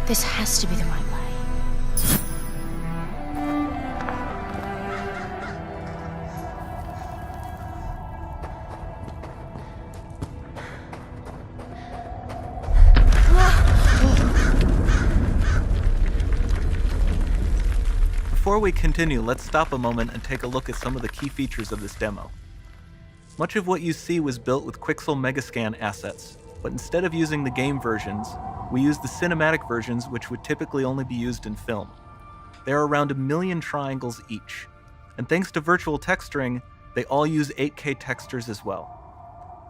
This has to be the right way. Before we continue, let's stop a moment and take a look at some of the key features of this demo. Much of what you see was built with Quixel Megascan assets, but instead of using the game versions, we used the cinematic versions, which would typically only be used in film. There are around 1 million triangles each, and thanks to virtual texturing, they all use 8K textures as well.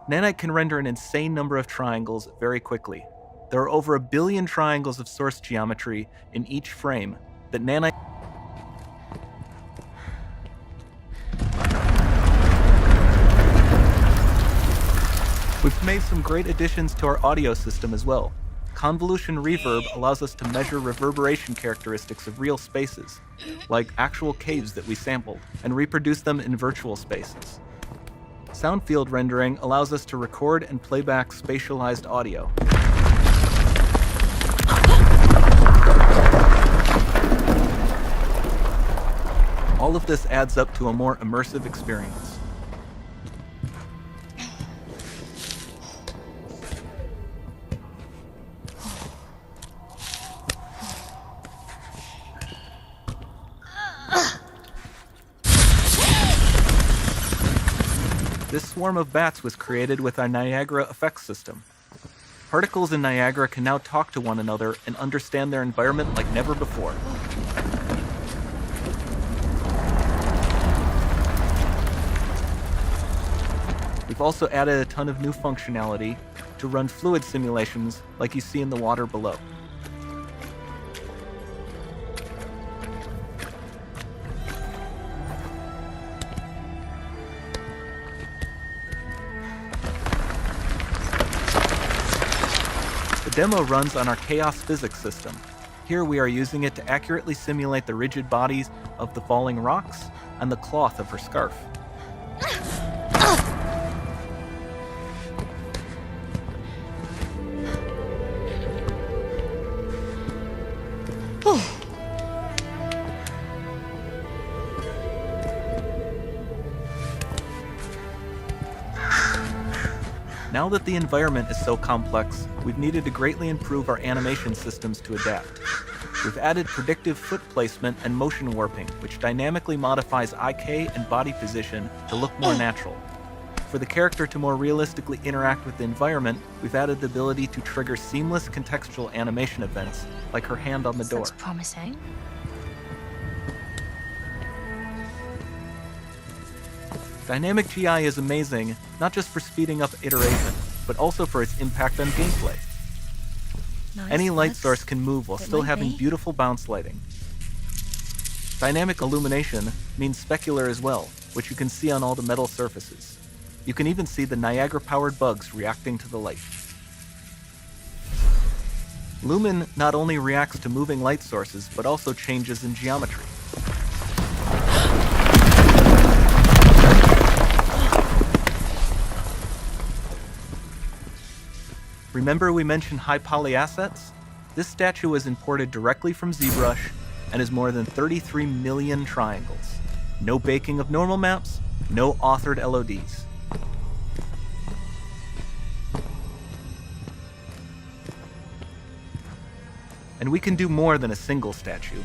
Nanite can render an insane number of triangles very quickly. There are over 1 billion triangles of source geometry in each frame that Nanite We've made some great additions to our audio system as well. Convolution reverb allows us to measure reverberation characteristics of real spaces, like actual caves that we sampled, and reproduce them in virtual spaces. Sound field rendering allows us to record and play back spatialized audio. All of this adds up to a more immersive experience. This swarm of bats was created with our Niagara effects system. Particles in Niagara can now talk to one another and understand their environment like never before. We've also added a ton of new functionality to run fluid simulations like you see in the water below. The demo runs on our chaos physics system. Here we are using it to accurately simulate the rigid bodies of the falling rocks and the cloth of her scarf. Now that the environment is so complex, we've needed to greatly improve our animation systems to adapt. We've added predictive foot placement and motion warping, which dynamically modifies IK and body position to look more natural. For the character to more realistically interact with the environment, we've added the ability to trigger seamless contextual animation events, like her hand on the door. Looks promising. Dynamic GI is amazing, not just for speeding up iteration, but also for its impact on gameplay. Nice. Any light source can move while still having beautiful bounce lighting. Dynamic illumination means specular as well, which you can see on all the metal surfaces. You can even see the Niagara-powered bugs reacting to the light. Lumen not only reacts to moving light sources, but also changes in geometry. Remember we mentioned high poly assets? This statue was imported directly from ZBrush and is more than 33 million triangles. No baking of normal maps, no authored LODs. And we can do more than a single statue.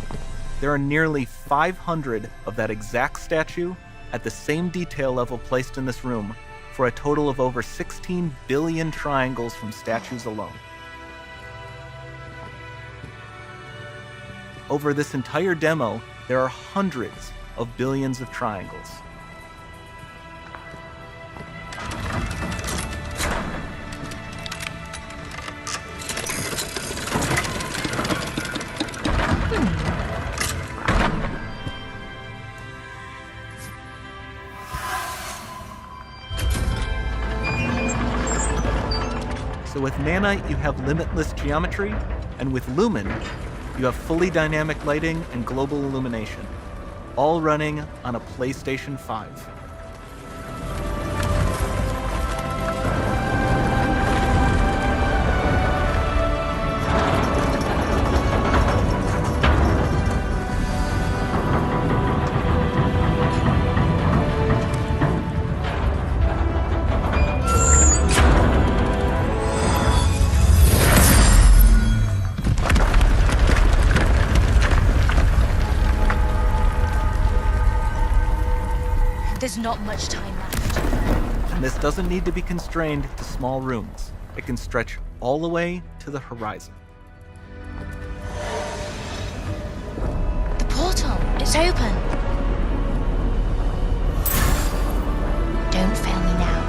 There are nearly 500 of that exact statue at the same detail level placed in this room, for a total of over 16 billion triangles from statues alone. Over this entire demo, there are hundreds of billions of triangles. So with Nanite, you have limitless geometry, and with Lumen, you have fully dynamic lighting and global illumination, all running on a PlayStation 5. There's not much time left. And this doesn't need to be constrained to small rooms. It can stretch all the way to the horizon. The portal, it's open. Don't fail me now.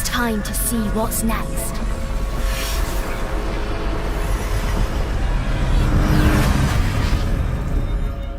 Time to see what's next.